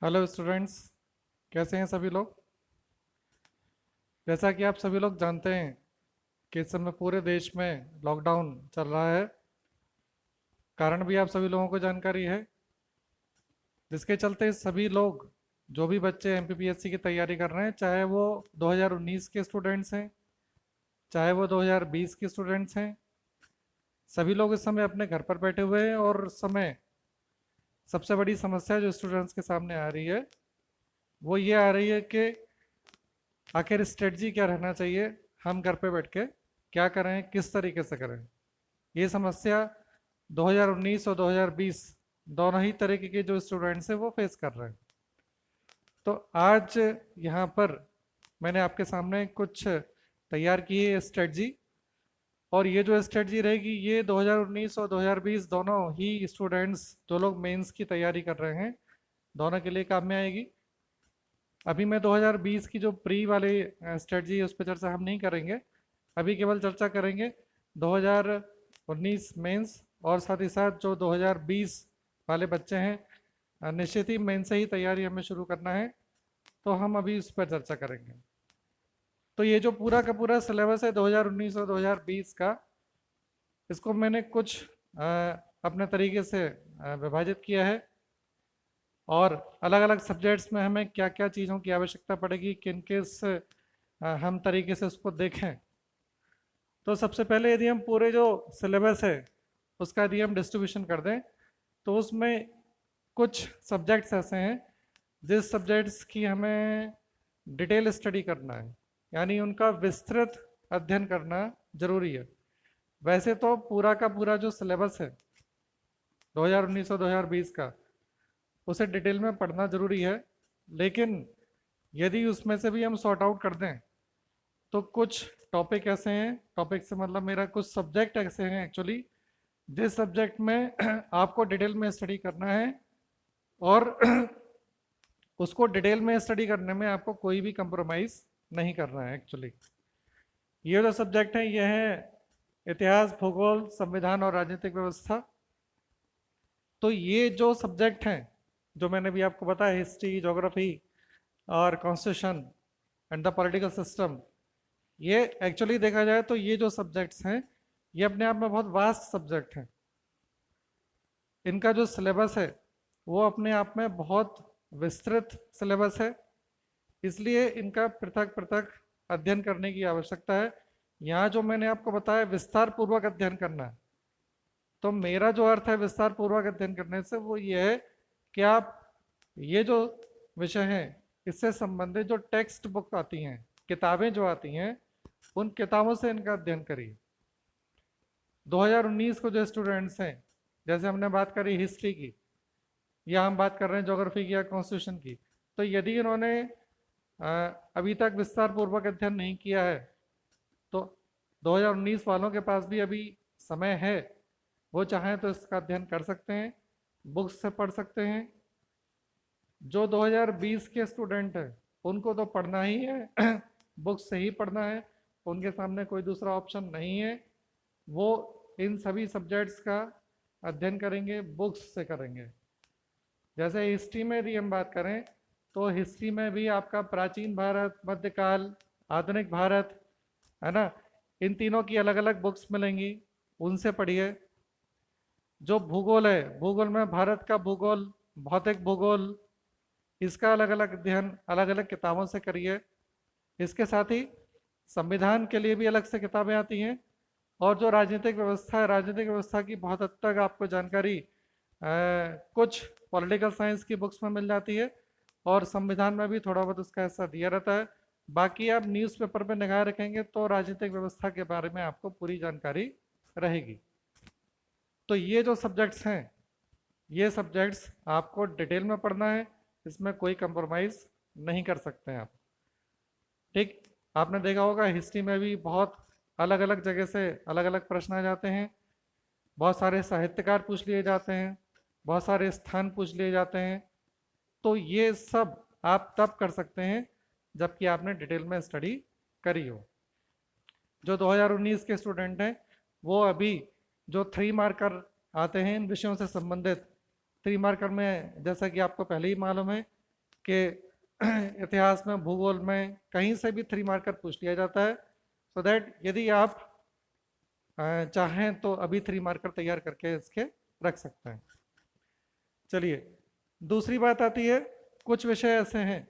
Hello students, कैसे हैं सभी लोग। जैसा कि आप सभी लोग जानते हैं कि इस समय पूरे देश में लॉकडाउन चल रहा है। कारण भी आप सभी लोगों को जानकारी है, जिसके चलते सभी लोग, जो भी बच्चे एमपीपीएससी की तैयारी कर रहे हैं, चाहे वो 2019 के स्टूडेंट्स हैं, चाहे वो 2020 के स्टूडेंट्स हैं, सभी लोग इस समय अपने घर पर बैठे हुए हैं। और इस समय सबसे बड़ी समस्या जो स्टूडेंट्स के सामने आ रही है वो ये आ रही है कि आखिर स्ट्रेटजी क्या रहना चाहिए, हम घर पे बैठ के क्या करें, किस तरीके से करें। ये समस्या 2019 और 2020 दोनों ही तरीके के जो स्टूडेंट्स हैं वो फेस कर रहे हैं। तो आज यहाँ पर मैंने आपके सामने कुछ तैयार की है स्ट्रेटजी। और ये जो स्ट्रेटजी रहेगी ये 2019 और 2020 दोनों ही स्टूडेंट्स जो लोग मेंस की तैयारी कर रहे हैं दोनों के लिए काम में आएगी। अभी मैं 2020 की जो प्री वाली स्ट्रेटजी है उस पर चर्चा हम नहीं करेंगे। अभी केवल चर्चा करेंगे 2019 मेंस, और साथ ही साथ जो 2020 वाले बच्चे हैं, निश्चित ही मेंस से ही तैयारी हमें शुरू करना है, तो हम अभी इस पर चर्चा करेंगे। तो ये जो पूरा का पूरा सिलेबस है 2019 और 2020 का, इसको मैंने कुछ अपने तरीके से विभाजित किया है। और अलग अलग सब्जेक्ट्स में हमें क्या क्या चीज़ों की आवश्यकता पड़ेगी, किन किस हम तरीके से उसको देखें। तो सबसे पहले यदि हम पूरे जो सिलेबस है उसका यदि हम डिस्ट्रीब्यूशन कर दें, तो उसमें कुछ सब्जेक्ट्स ऐसे हैं जिस सब्जेक्ट्स की हमें डिटेल स्टडी करना है, यानी उनका विस्तृत अध्ययन करना जरूरी है। वैसे तो पूरा का पूरा जो सिलेबस है 2019 और 2020 का, उसे डिटेल में पढ़ना ज़रूरी है, लेकिन यदि उसमें से भी हम सॉर्ट आउट कर दें तो कुछ टॉपिक ऐसे हैं, टॉपिक से मतलब मेरा कुछ सब्जेक्ट ऐसे हैं एक्चुअली, जिस सब्जेक्ट में आपको डिटेल में स्टडी करना है, और उसको डिटेल में स्टडी करने में आपको कोई भी कंप्रोमाइज़ नहीं करना है एक्चुअली। ये जो सब्जेक्ट हैं ये हैं इतिहास, भूगोल, संविधान और राजनीतिक व्यवस्था। तो ये जो सब्जेक्ट हैं जो मैंने भी आपको बताया, हिस्ट्री, ज्योग्राफी और constitution and the political system, ये एक्चुअली देखा जाए तो ये जो सब्जेक्ट्स हैं ये अपने आप में बहुत वास्ट सब्जेक्ट हैं। इनका जो सिलेबस है वो अपने आप में बहुत विस्तृत सिलेबस है, इसलिए इनका पृथक पृथक अध्ययन करने की आवश्यकता है। यहाँ जो मैंने आपको बताया विस्तार पूर्वक अध्ययन करना है, तो मेरा जो अर्थ है विस्तार पूर्वक अध्ययन करने से वो ये है कि आप ये जो विषय हैं इससे संबंधित जो टेक्स्ट बुक आती हैं, किताबें जो आती हैं, उन किताबों से इनका अध्ययन करिए। 2019 को जो स्टूडेंट्स हैं, जैसे हमने बात करी हिस्ट्री की, या हम बात कर रहे हैं ज्योग्राफी की या कॉन्स्टिट्यूशन की, तो यदि इन्होंने अभी तक विस्तार पूर्वक अध्ययन नहीं किया है तो 2019 वालों के पास भी अभी समय है। वो चाहें तो इसका अध्ययन कर सकते हैं, बुक्स से पढ़ सकते हैं। जो 2020 के स्टूडेंट हैं उनको तो पढ़ना ही है बुक्स से ही पढ़ना है, उनके सामने कोई दूसरा ऑप्शन नहीं है। वो इन सभी सब्जेक्ट्स का अध्ययन करेंगे, बुक्स से करेंगे। जैसे हिस्ट्री में यदि हम बात करें तो हिस्ट्री में भी आपका प्राचीन भारत, मध्यकाल, आधुनिक भारत, है ना, इन तीनों की अलग अलग बुक्स मिलेंगी, उनसे पढ़िए। जो भूगोल है, भूगोल में भारत का भूगोल, भौतिक भूगोल, इसका अलग अलग अध्ययन अलग अलग किताबों से करिए। इसके साथ ही संविधान के लिए भी अलग से किताबें आती हैं, और जो राजनीतिक व्यवस्था है, राजनीतिक व्यवस्था की बहुत हद तक आपको जानकारी कुछ पॉलिटिकल साइंस की बुक्स में मिल जाती है, और संविधान में भी थोड़ा बहुत उसका हिस्सा दिया रहता है। बाकी आप न्यूज़पेपर पर निगाह रखेंगे तो राजनीतिक व्यवस्था के बारे में आपको पूरी जानकारी रहेगी। तो ये जो सब्जेक्ट्स हैं, ये सब्जेक्ट्स आपको डिटेल में पढ़ना है, इसमें कोई कंप्रोमाइज़ नहीं कर सकते हैं आप। ठीक, आपने देखा होगा हिस्ट्री में भी बहुत अलग अलग जगह से अलग अलग प्रश्न आ जाते हैं, बहुत सारे साहित्यकार पूछ लिए जाते हैं, बहुत सारे स्थान पूछ लिए जाते हैं। तो ये सब आप तब कर सकते हैं जबकि आपने डिटेल में स्टडी करी हो। जो 2019 के स्टूडेंट हैं वो अभी जो 3 मार्कर आते हैं इन विषयों से संबंधित, 3 मार्कर में जैसा कि आपको पहले ही मालूम है कि इतिहास में, भूगोल में, कहीं से भी 3 मार्कर पूछ लिया जाता है। सो दैट यदि आप चाहें तो अभी 3 मार्कर तैयार करके इसके रख सकते हैं। चलिए, दूसरी बात आती है, कुछ विषय ऐसे हैं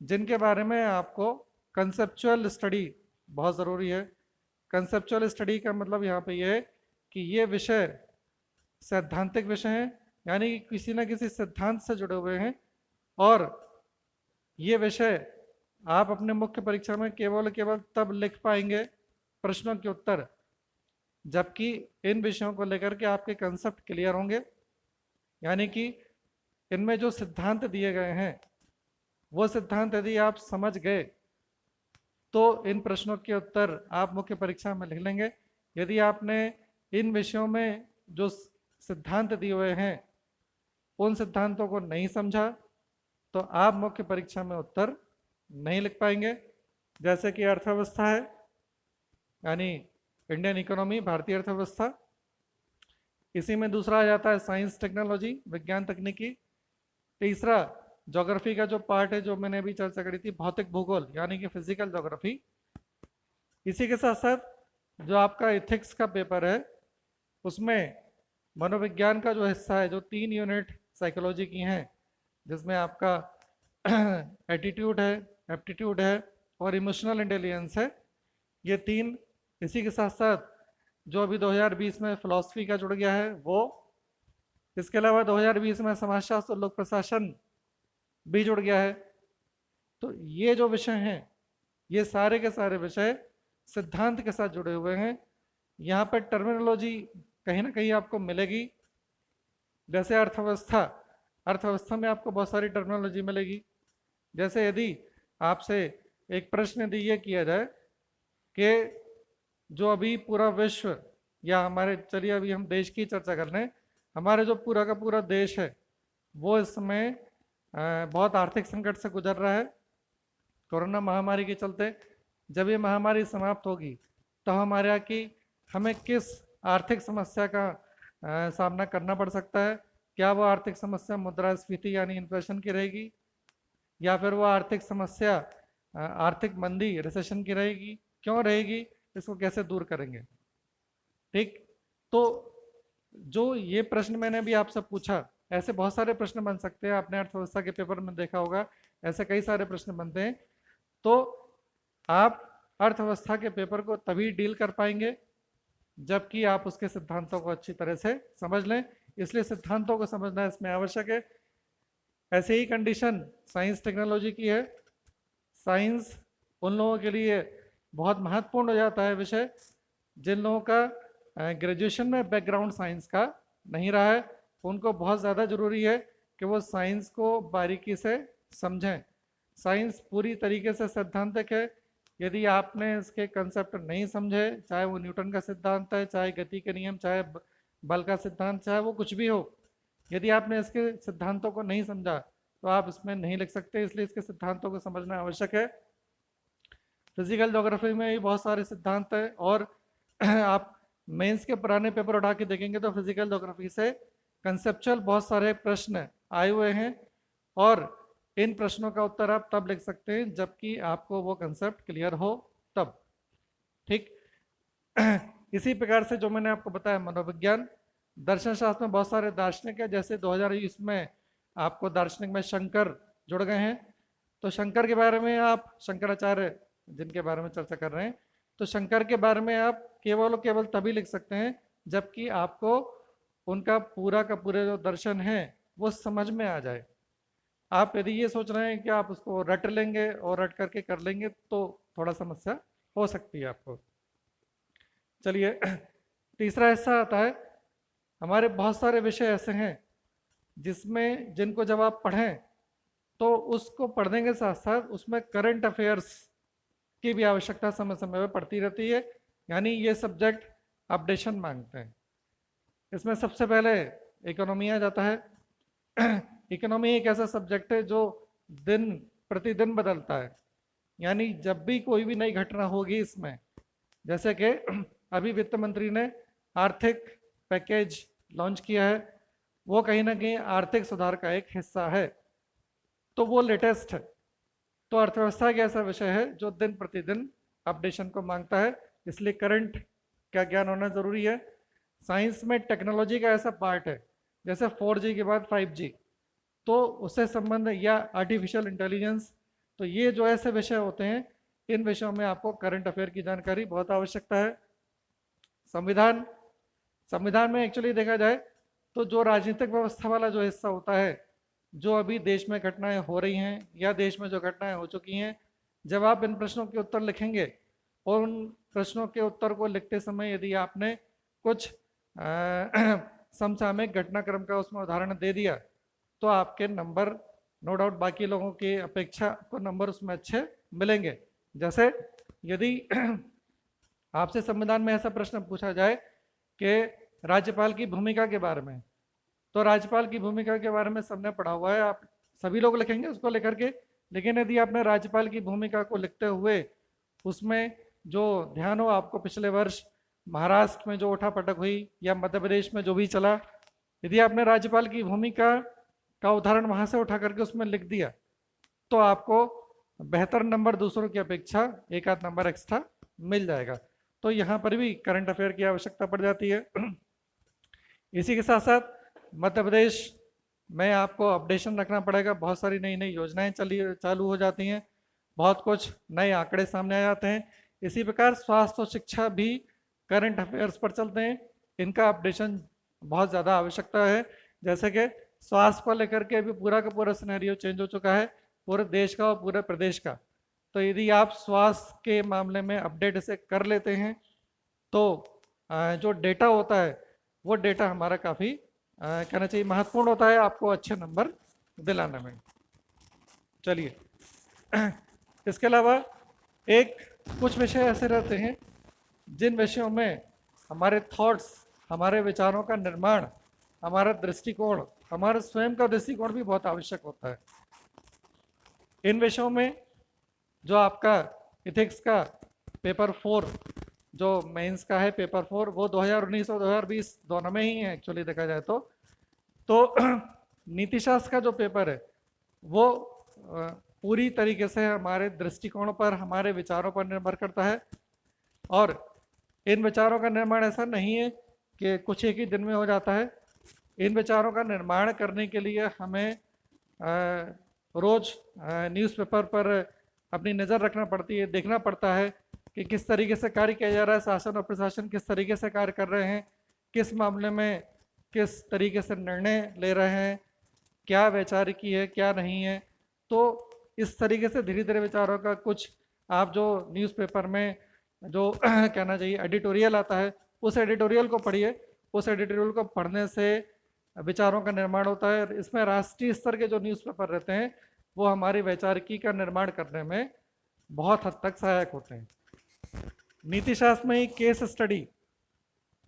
जिनके बारे में आपको कंसेप्चुअल स्टडी बहुत ज़रूरी है। कंसेप्चुअल स्टडी का मतलब यहाँ पे ये है कि ये विषय सैद्धांतिक विषय हैं, यानी कि किसी न किसी सिद्धांत से जुड़े हुए हैं, और ये विषय आप अपने मुख्य परीक्षा में केवल तब लिख पाएंगे प्रश्नों के उत्तर जबकि इन विषयों को लेकर के आपके कंसेप्ट क्लियर होंगे, यानी कि इनमें जो सिद्धांत दिए गए हैं वो सिद्धांत यदि आप समझ गए तो इन प्रश्नों के उत्तर आप मुख्य परीक्षा में लिख लेंगे। यदि आपने इन विषयों में जो सिद्धांत दिए हुए हैं उन सिद्धांतों को नहीं समझा तो आप मुख्य परीक्षा में उत्तर नहीं लिख पाएंगे। जैसे कि अर्थव्यवस्था है, यानी इंडियन इकोनॉमी, भारतीय अर्थव्यवस्था। इसी में दूसरा आ जाता है साइंस टेक्नोलॉजी, विज्ञान तकनीकी। तीसरा ज्योग्राफी का जो पार्ट है, जो मैंने अभी चर्चा करी थी, भौतिक भूगोल, यानी कि फिजिकल ज्योग्राफी। इसी के साथ साथ जो आपका इथिक्स का पेपर है उसमें मनोविज्ञान का जो हिस्सा है, जो 3 यूनिट साइकोलॉजी की हैं, जिसमें आपका एटीट्यूड है, एप्टीट्यूड है और इमोशनल इंटेलिजेंस है, ये 3। इसी के साथ साथ जो अभी 2020 में फिलॉसफी का जुड़ गया है वो, इसके अलावा 2020 में समाजशास्त्र और लोक प्रशासन भी जुड़ गया है। तो ये जो विषय हैं ये सारे के सारे विषय सिद्धांत के साथ जुड़े हुए हैं। यहाँ पर टर्मिनोलॉजी कहीं ना कहीं आपको मिलेगी, जैसे अर्थव्यवस्था में आपको बहुत सारी टर्मिनोलॉजी मिलेगी। जैसे यदि आपसे एक प्रश्न यदि ये किया जाए कि जो अभी पूरा विश्व, या हमारे, चलिए अभी हम देश की चर्चा कर रहे हैं, हमारे जो पूरा का पूरा देश है वो इस समय बहुत आर्थिक संकट से गुजर रहा है कोरोना महामारी के चलते। जब ये महामारी समाप्त होगी तो हमारे यहाँ की हमें किस आर्थिक समस्या का सामना करना पड़ सकता है? क्या वो आर्थिक समस्या मुद्रास्फीति यानी इन्फ्लेशन की रहेगी, या फिर वो आर्थिक समस्या आर्थिक मंदी, रिसेशन की रहेगी? क्यों रहेगी? इसको कैसे दूर करेंगे? ठीक, तो जो ये प्रश्न मैंने भी आपसे पूछा, ऐसे बहुत सारे प्रश्न बन सकते हैं। आपने अर्थव्यवस्था के पेपर में देखा होगा, ऐसे कई सारे प्रश्न बनते हैं। तो आप अर्थव्यवस्था के पेपर को तभी डील कर पाएंगे जबकि आप उसके सिद्धांतों को अच्छी तरह से समझ लें। इसलिए सिद्धांतों को समझना इसमें आवश्यक है। ऐसे ही कंडीशन साइंस टेक्नोलॉजी की है। साइंस उन लोगों के लिए बहुत महत्वपूर्ण हो जाता है विषय जिन लोगों का ग्रेजुएशन में बैकग्राउंड साइंस का नहीं रहा है। उनको बहुत ज़्यादा ज़रूरी है कि वो साइंस को बारीकी से समझें। साइंस पूरी तरीके से सैद्धांतिक है। यदि आपने इसके कंसेप्ट नहीं समझे, चाहे वो न्यूटन का सिद्धांत है, चाहे गति के नियम, चाहे बल का सिद्धांत, चाहे वो कुछ भी हो, यदि आपने इसके सिद्धांतों को नहीं समझा तो आप इसमें नहीं लिख सकते। इसलिए इसके सिद्धांतों को समझना आवश्यक है। फिजिकल ज्योग्राफी में भी बहुत सारे सिद्धांत हैं, और आप मेंस के पुराने पेपर उठा के देखेंगे तो फिजिकल ज्योग्राफी से कंसेप्चुअल बहुत सारे प्रश्न आए हुए हैं, और इन प्रश्नों का उत्तर आप तब लिख सकते हैं जबकि आपको वो कंसेप्ट क्लियर हो तब। ठीक, इसी प्रकार से जो मैंने आपको बताया, मनोविज्ञान, दर्शन शास्त्र में बहुत सारे दार्शनिक है। जैसे 2020 में आपको दार्शनिक में शंकर जुड़ गए हैं, तो शंकर के बारे में आप, शंकराचार्य जिनके बारे में चर्चा कर रहे हैं, तो शंकर के बारे में आप केवल तभी लिख सकते हैं जबकि आपको उनका पूरा का पूरा जो दर्शन है वो समझ में आ जाए। आप यदि ये सोच रहे हैं कि आप उसको रट लेंगे और रट करके कर लेंगे तो थोड़ा समस्या हो सकती है आपको। चलिए, तीसरा हिस्सा आता है, हमारे बहुत सारे विषय ऐसे हैं जिसमें, जिनको जब आप पढ़ें तो उसको पढ़ने के साथ साथ उसमें करंट अफेयर्स की भी आवश्यकता समय समय पर पड़ती रहती है, यानी ये सब्जेक्ट अपडेशन मांगते हैं। इसमें सबसे पहले इकोनॉमी आ जाता है। इकोनॉमी एक ऐसा सब्जेक्ट है जो दिन प्रतिदिन बदलता है, यानी जब भी कोई भी नई घटना होगी इसमें, जैसे कि अभी वित्त मंत्री ने आर्थिक पैकेज लॉन्च किया है, वो कहीं ना कहीं आर्थिक सुधार का एक हिस्सा है। तो वो लेटेस्ट है। तो अर्थव्यवस्था एक ऐसा विषय है जो दिन प्रतिदिन अपडेशन को मांगता है, इसलिए करंट का ज्ञान होना ज़रूरी है। साइंस में टेक्नोलॉजी का ऐसा पार्ट है, जैसे 4G के बाद 5G, तो उससे संबंध या आर्टिफिशियल इंटेलिजेंस, तो ये जो ऐसे विषय होते हैं, इन विषयों में आपको करंट अफेयर की जानकारी बहुत आवश्यकता है। संविधान, संविधान में एक्चुअली देखा जाए तो जो राजनीतिक व्यवस्था वाला जो हिस्सा होता है, जो अभी देश में घटनाएं हो रही हैं या देश में जो घटनाएं हो चुकी हैं, जब आप इन प्रश्नों के उत्तर लिखेंगे और उन प्रश्नों के उत्तर को लिखते समय यदि आपने कुछ समसामयिक घटनाक्रम का उसमें उदाहरण दे दिया, तो आपके नंबर नो डाउट बाकी लोगों की अपेक्षा को नंबर उसमें अच्छे मिलेंगे। जैसे यदि आपसे संविधान में ऐसा प्रश्न पूछा जाए कि राज्यपाल की भूमिका के बारे में, तो राज्यपाल की भूमिका के बारे में सबने पढ़ा हुआ है, आप सभी लोग लिखेंगे उसको लेकर के, लेकिन यदि आपने राज्यपाल की भूमिका को लिखते हुए उसमें जो ध्यान हो आपको पिछले वर्ष महाराष्ट्र में जो उठापटक हुई या मध्य प्रदेश में जो भी चला, यदि आपने राज्यपाल की भूमिका का उदाहरण वहां से उठा करके उसमें लिख दिया, तो आपको बेहतर नंबर दूसरों की अपेक्षा एक आध नंबर एक्स्ट्रा मिल जाएगा। तो यहाँ पर भी करंट अफेयर की आवश्यकता पड़ जाती है। इसी के साथ साथ मध्य प्रदेश में आपको अपडेशन रखना पड़ेगा, बहुत सारी नई नई योजनाएं चालू हो जाती हैं, बहुत कुछ नए आंकड़े सामने आ जाते हैं। इसी प्रकार स्वास्थ्य और शिक्षा भी करंट अफेयर्स पर चलते हैं, इनका अपडेशन बहुत ज़्यादा आवश्यकता है। जैसे कि स्वास्थ्य को लेकर के अभी पूरा का पूरा सिनेरियो चेंज हो चुका है, पूरे देश का और पूरे प्रदेश का। तो यदि आप स्वास्थ्य के मामले में अपडेट इसे कर लेते हैं, तो जो डेटा होता है वो डेटा हमारा काफ़ी कहना चाहिए महत्वपूर्ण होता है, आपको अच्छे नंबर दिलाने में। चलिए, इसके अलावा एक कुछ विषय ऐसे रहते हैं जिन विषयों में हमारे थॉट्स, हमारे विचारों का निर्माण, हमारा दृष्टिकोण, हमारा स्वयं का दृष्टिकोण भी बहुत आवश्यक होता है। इन विषयों में जो आपका इथिक्स का पेपर 4 जो मेंस का है, पेपर 4 वो 2019 और 2020 दोनों में ही है एक्चुअली देखा जाए तो नीति शास्त्र का जो पेपर है वो पूरी तरीके से हमारे दृष्टिकोण पर, हमारे विचारों पर निर्भर करता है। और इन विचारों का निर्माण ऐसा नहीं है कि कुछ एक ही दिन में हो जाता है। इन विचारों का निर्माण करने के लिए हमें रोज न्यूज़पेपर पर अपनी नज़र रखना पड़ती है, देखना पड़ता है कि किस तरीके से कार्य किया जा रहा है, शासन और प्रशासन किस तरीके से कार्य कर रहे हैं, किस मामले में किस तरीके से निर्णय ले रहे हैं, क्या वैचारिकी है क्या नहीं है। तो इस तरीके से धीरे धीरे विचारों का कुछ आप जो न्यूज़पेपर में जो कहना चाहिए एडिटोरियल आता है, उस एडिटोरियल को पढ़िए। उस एडिटोरियल को पढ़ने से विचारों का निर्माण होता है। इसमें राष्ट्रीय स्तर के जो न्यूज़पेपर रहते हैं वो हमारी वैचारिकी का निर्माण करने में बहुत हद तक सहायक होते हैं। नीति शास्त्र में ही केस स्टडी,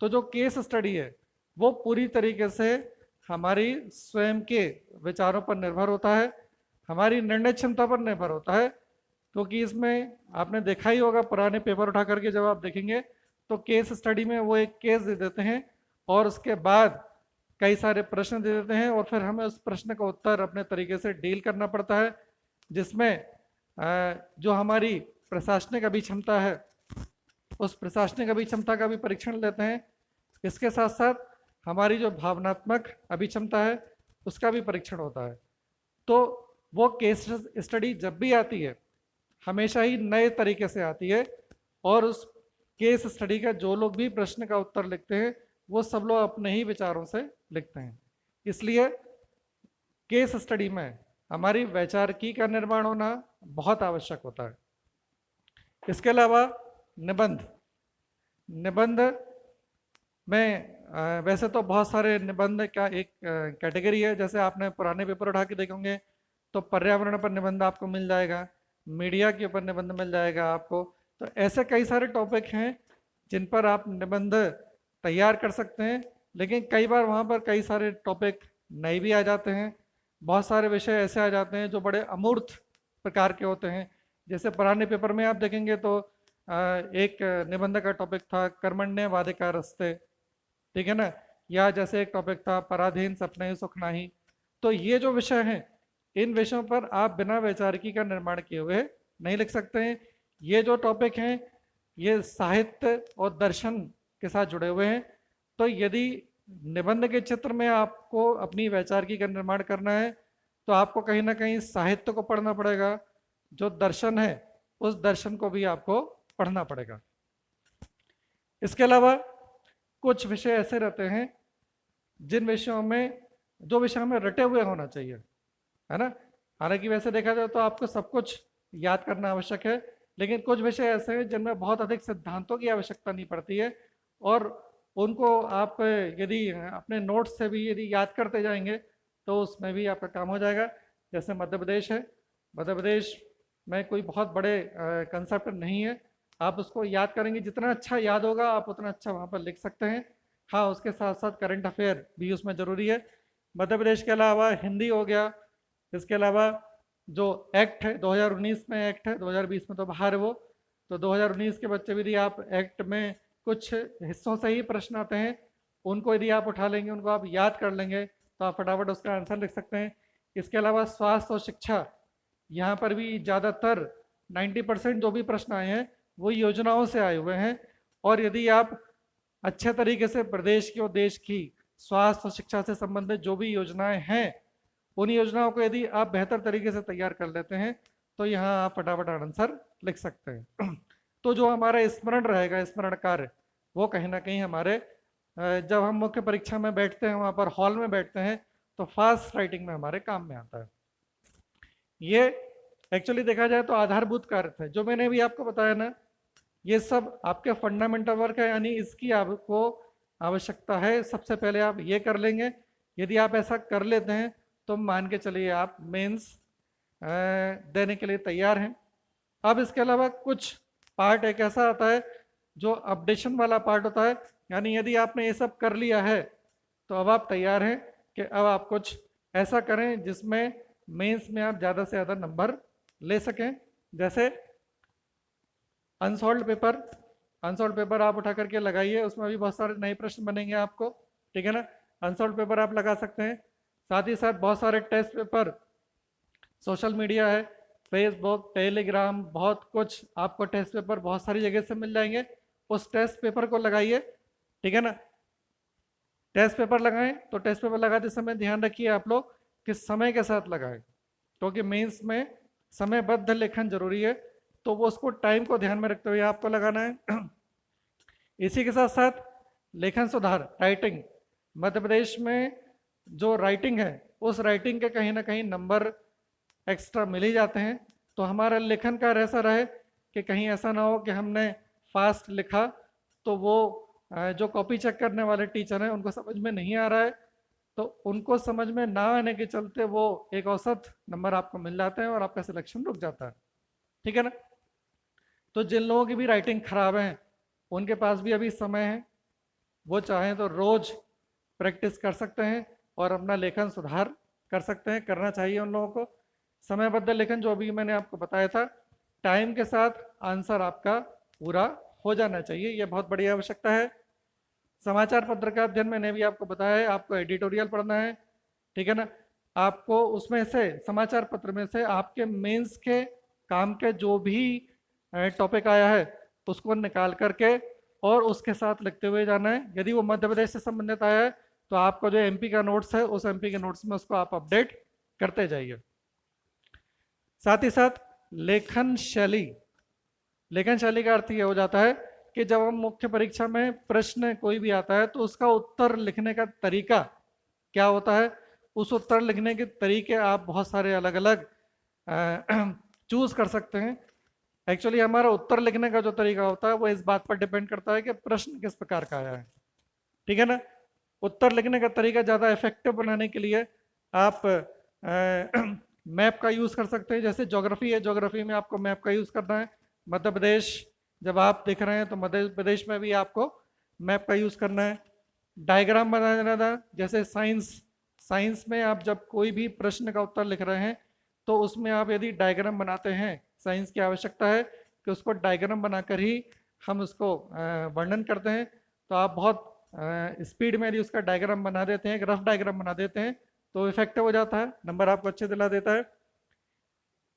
तो जो केस स्टडी है वो पूरी तरीके से हमारी स्वयं के विचारों पर निर्भर होता है, हमारी निर्णय क्षमता पर निर्भर होता है। क्योंकि इसमें आपने देखा ही होगा, पुराने पेपर उठा करके जब आप देखेंगे तो केस स्टडी में वो एक केस दे देते हैं और उसके बाद कई सारे प्रश्न दे देते हैं और फिर हमें उस प्रश्न का उत्तर अपने तरीके से डील करना पड़ता है, जिसमें जो हमारी प्रशासनिक अभिक्षमता है उस प्रशासनिक अभिक्षमता का भी परीक्षण लेते हैं। इसके साथ साथ हमारी जो भावनात्मक अभिक्षमता है उसका भी परीक्षण होता है। तो वो केस स्टडी जब भी आती है हमेशा ही नए तरीके से आती है और उस केस स्टडी का जो लोग भी प्रश्न का उत्तर लिखते हैं वो सब लोग अपने ही विचारों से लिखते हैं। इसलिए केस स्टडी में हमारी वैचारिकी का निर्माण होना बहुत आवश्यक होता है। इसके अलावा निबंध, निबंध में वैसे तो बहुत सारे निबंध का एक कैटेगरी है। जैसे आपने पुराने पेपर उठा के देखे होंगे तो पर्यावरण पर निबंध आपको मिल जाएगा, मीडिया के ऊपर निबंध मिल जाएगा आपको। तो ऐसे कई सारे टॉपिक हैं जिन पर आप निबंध तैयार कर सकते हैं, लेकिन कई बार वहाँ पर कई सारे टॉपिक नए भी आ जाते हैं। बहुत सारे विषय ऐसे आ जाते हैं जो बड़े अमूर्त प्रकार के होते हैं। जैसे पुराने पेपर में आप देखेंगे तो एक निबंध का टॉपिक था कर्मण्यवाधिकारस्ते, ठीक है ना, या जैसे एक टॉपिक था पराधीन सपने सुख नाही। तो ये जो विषय हैं इन विषयों पर आप बिना वैचारिकी का निर्माण किए हुए नहीं लिख सकते हैं। ये जो टॉपिक हैं ये साहित्य और दर्शन के साथ जुड़े हुए हैं। तो यदि निबंध के क्षेत्र में आपको अपनी वैचारिकी का निर्माण करना है तो आपको कहीं ना कहीं साहित्य को पढ़ना पड़ेगा, जो दर्शन है उस दर्शन को भी आपको पढ़ना पड़ेगा। इसके अलावा कुछ विषय ऐसे रहते हैं जिन विषयों में, जो विषय में रटे हुए होना चाहिए, है ना। हालांकि वैसे देखा जाए तो आपको सब कुछ याद करना आवश्यक है, लेकिन कुछ विषय ऐसे हैं जिनमें बहुत अधिक सिद्धांतों की आवश्यकता नहीं पड़ती है और उनको आप यदि अपने नोट्स से भी यदि याद करते जाएंगे तो उसमें भी आपका काम हो जाएगा। जैसे मध्य प्रदेश है, मध्य प्रदेश में कोई बहुत बड़े कंसेप्ट नहीं है, आप उसको याद करेंगे, जितना अच्छा याद होगा आप उतना अच्छा वहाँ पर लिख सकते हैं। हाँ, उसके साथ साथ करंट अफेयर भी उसमें ज़रूरी है। मध्य प्रदेश के अलावा हिंदी हो गया, इसके अलावा जो एक्ट है 2019 में, एक्ट है 2020 में तो बाहर है वो, तो 2019 के बच्चे भी यदि आप एक्ट में कुछ हिस्सों से ही प्रश्न आते हैं उनको यदि आप उठा लेंगे, उनको आप याद कर लेंगे तो आप फटाफट उसका आंसर लिख सकते हैं। इसके अलावा स्वास्थ्य और शिक्षा, यहाँ पर भी ज़्यादातर 90% जो भी प्रश्न आए हैं वो योजनाओं से आए हुए हैं और यदि आप अच्छे तरीके से प्रदेश की और देश की स्वास्थ्य और शिक्षा से संबंधित जो भी योजनाएं हैं उन योजनाओं को यदि आप बेहतर तरीके से तैयार कर लेते हैं तो यहाँ आप फटाफट आंसर लिख सकते हैं। तो जो हमारा स्मरण रहेगा, स्मरण कार्य, वो कहीं ना कहीं हमारे जब हम मुख्य परीक्षा में बैठते हैं, वहाँ पर हॉल में बैठते हैं, तो फास्ट राइटिंग में हमारे काम में आता है। ये एक्चुअली देखा जाए तो आधारभूत कार्य थे जो मैंने भी आपको बताया ना, ये सब आपके फंडामेंटल वर्क है, यानी इसकी आपको आवश्यकता है। सबसे पहले आप ये कर लेंगे, यदि आप ऐसा कर लेते हैं तो मान के चलिए आप मेंस देने के लिए तैयार हैं। अब इसके अलावा कुछ पार्ट एक ऐसा आता है जो अपडेशन वाला पार्ट होता है, यानी यदि आपने ये सब कर लिया है तो अब आप तैयार हैं कि अब आप कुछ ऐसा करें जिसमें मेंस में आप ज़्यादा से ज़्यादा नंबर ले सकें। जैसे अनसॉल्व पेपर, अनसॉल्व पेपर आप उठा करके लगाइए, उसमें भी बहुत सारे नए प्रश्न बनेंगे आपको, ठीक है ना। अनसॉल्व पेपर आप लगा सकते हैं। साथ ही साथ बहुत सारे टेस्ट पेपर, सोशल मीडिया है, फेसबुक, टेलीग्राम, बहुत कुछ आपको टेस्ट पेपर बहुत सारी जगह से मिल जाएंगे, उस टेस्ट पेपर को लगाइए, ठीक है ना। टेस्ट पेपर लगाएं तो टेस्ट पेपर लगाते समय ध्यान रखिए आप लोग कि समय के साथ लगाएं, क्योंकि मेंस में समयबद्ध लेखन जरूरी है, तो वो उसको टाइम को ध्यान में रखते हुए आपको लगाना है। इसी के साथ साथ लेखन सुधार, राइटिंग, मध्य प्रदेश में जो राइटिंग है उस राइटिंग के कहीं ना कहीं नंबर एक्स्ट्रा मिल ही जाते हैं, तो हमारा लेखन का ऐसा रहे कि कहीं ऐसा ना हो कि हमने फास्ट लिखा तो वो जो कॉपी चेक करने वाले टीचर हैं उनको समझ में नहीं आ रहा है, तो उनको समझ में ना आने के चलते वो एक औसत नंबर आपको मिल जाते हैं और आपका सिलेक्शन रुक जाता है, ठीक है ना। तो जिन लोगों की भी राइटिंग खराब है उनके पास भी अभी समय है, वो चाहें तो रोज प्रैक्टिस कर सकते हैं और अपना लेखन सुधार कर सकते हैं, करना चाहिए उन लोगों को। समयबद्ध लेखन जो अभी मैंने आपको बताया था, टाइम के साथ आंसर आपका पूरा हो जाना चाहिए, यह बहुत बड़ी आवश्यकता है। समाचार पत्र का अध्ययन मैंने भी आपको बताया है, आपको एडिटोरियल पढ़ना है, ठीक है ना। आपको उसमें से, समाचार पत्र में से आपके मेंस के काम के जो भी टॉपिक आया है उसको निकाल करके और उसके साथ लिखते हुए जाना है। यदि वो मध्य प्रदेश से संबंधित आया है तो आपका जो एमपी का नोट्स है उस एमपी के नोट्स में उसको आप अपडेट करते जाइए। साथ ही साथ लेखन शैली, लेखन शैली का अर्थ ये हो जाता है कि जब हम मुख्य परीक्षा में प्रश्न कोई भी आता है तो उसका उत्तर लिखने का तरीका क्या होता है, उस उत्तर लिखने के तरीके आप बहुत सारे अलग अलग चूज कर सकते हैं। एक्चुअली हमारा उत्तर लिखने का जो तरीका होता है वो इस बात पर डिपेंड करता है कि प्रश्न किस प्रकार का आया है, ठीक है ना। उत्तर लिखने का तरीका ज़्यादा इफेक्टिव बनाने के लिए आप मैप का यूज़ कर सकते हैं। जैसे ज्योग्राफी है, ज्योग्राफी में आपको मैप का यूज़ करना है। मध्य प्रदेश जब आप देख रहे हैं तो मध्य प्रदेश में भी आपको मैप का यूज़ करना है। डायग्राम बनाना था, जैसे साइंस में आप जब कोई भी प्रश्न का उत्तर लिख रहे हैं तो उसमें आप यदि डायग्राम बनाते हैं, साइंस की आवश्यकता है कि उसको डायग्राम बनाकर ही हम उसको वर्णन करते हैं, तो आप बहुत स्पीड में यदि उसका डायग्राम बना देते हैं, एक रफ डायग्राम बना देते हैं, तो इफेक्टिव हो जाता है, नंबर आपको अच्छे दिला देता है।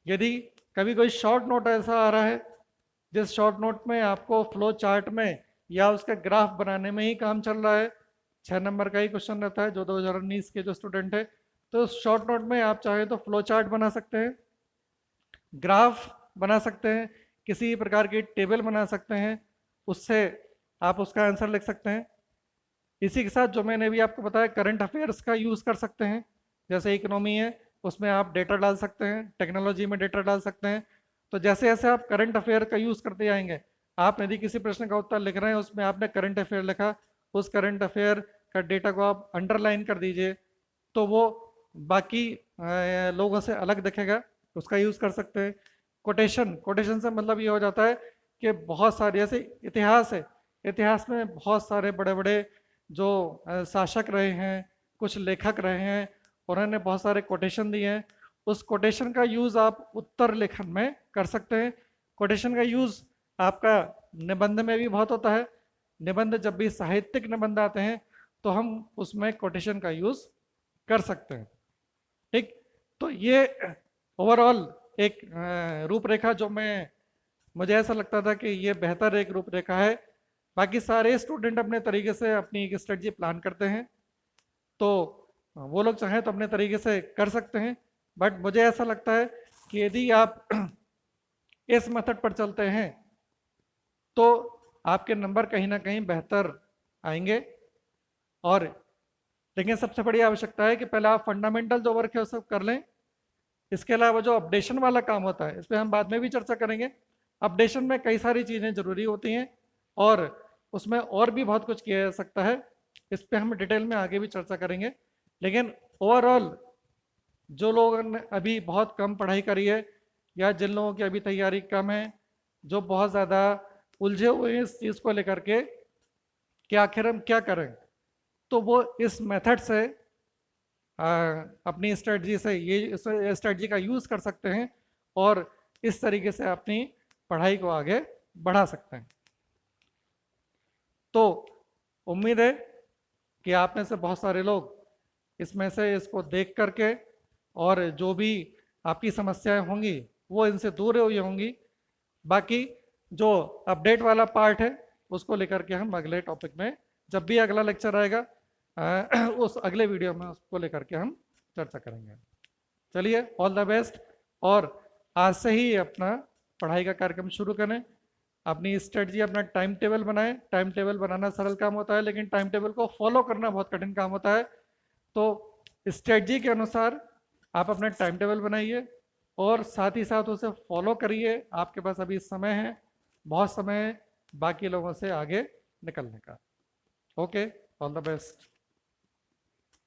यदि कभी कोई शॉर्ट नोट ऐसा आ रहा है जिस शॉर्ट नोट में आपको फ्लो चार्ट में या उसका ग्राफ बनाने में ही काम चल रहा है, 6 नंबर का ही क्वेश्चन रहता है जो 2019 के जो स्टूडेंट है, तो शॉर्ट नोट में आप चाहे तो फ्लो चार्ट बना सकते हैं, ग्राफ बना सकते हैं, किसी प्रकार की टेबल बना सकते हैं, उससे आप उसका आंसर लिख सकते हैं। इसी के साथ जो मैंने अभी आपको बताया करंट अफेयर्स का यूज़ कर सकते हैं, जैसे इकोनॉमी है उसमें आप डेटा डाल सकते हैं, टेक्नोलॉजी में डेटा डाल सकते हैं। तो जैसे जैसे आप करंट अफेयर का यूज़ करते जाएंगे, आप यदि किसी प्रश्न का उत्तर लिख रहे हैं उसमें आपने करंट अफेयर लिखा, उस करंट अफेयर का डेटा को आप अंडरलाइन कर दीजिए, तो वो बाकी लोगों से अलग दिखेगा, उसका यूज़ कर सकते हैं। कोटेशन से मतलब ये हो जाता है कि बहुत सारे, जैसे इतिहास है, इतिहास में बहुत सारे बड़े बड़े जो शासक रहे हैं, कुछ लेखक रहे हैं, उन्होंने बहुत सारे कोटेशन दिए हैं, उस कोटेशन का यूज़ आप उत्तर लेखन में कर सकते हैं। कोटेशन का यूज़ आपका निबंध में भी बहुत होता है, निबंध जब भी साहित्यिक निबंध आते हैं तो हम उसमें कोटेशन का यूज़ कर सकते हैं। ठीक, तो ये ओवरऑल एक रूपरेखा जो मुझे ऐसा लगता था कि ये बेहतर एक रूपरेखा है। बाकी सारे स्टूडेंट अपने तरीके से अपनी एक स्ट्रेटजी प्लान करते हैं, तो वो लोग चाहें तो अपने तरीके से कर सकते हैं, बट मुझे ऐसा लगता है कि यदि आप इस मेथड पर चलते हैं तो आपके नंबर कहीं ना कहीं बेहतर आएंगे। और लेकिन सबसे बड़ी आवश्यकता है कि पहले आप फंडामेंटल जो वर्क है वो सब कर लें। इसके अलावा जो अपडेशन वाला काम होता है, इस पर हम बाद में भी चर्चा करेंगे। अपडेशन में कई सारी चीज़ें ज़रूरी होती हैं और उसमें और भी बहुत कुछ किया जा सकता है, इस पर हम डिटेल में आगे भी चर्चा करेंगे। लेकिन ओवरऑल जो लोगों ने अभी बहुत कम पढ़ाई करी है या जिन लोगों की अभी तैयारी कम है, जो बहुत ज़्यादा उलझे हुए हैं इस चीज़ को लेकर के कि आखिर हम क्या करें, तो वो इस मेथड से अपनी स्ट्रेटजी से ये स्ट्रेटजी का यूज़ कर सकते हैं और इस तरीके से अपनी पढ़ाई को आगे बढ़ा सकते हैं। तो उम्मीद है कि आप में से बहुत सारे लोग इसमें से इसको देख करके और जो भी आपकी समस्याएं होंगी वो इनसे दूर हुई होंगी। बाकी जो अपडेट वाला पार्ट है उसको लेकर के हम अगले टॉपिक में, जब भी अगला लेक्चर आएगा उस अगले वीडियो में उसको लेकर के हम चर्चा करेंगे। चलिए, ऑल द बेस्ट, और आज से ही अपना पढ़ाई का कार्यक्रम शुरू करें, अपनी स्ट्रेटजी, अपना टाइम टेबल बनाएं। टाइम टेबल बनाना सरल काम होता है लेकिन टाइम टेबल को फॉलो करना बहुत कठिन काम होता है। तो स्ट्रेटजी के अनुसार आप अपना टाइम टेबल बनाइए और साथ ही साथ उसे फॉलो करिए। आपके पास अभी समय है, बहुत समय है बाकी लोगों से आगे निकलने का। Okay, all the best.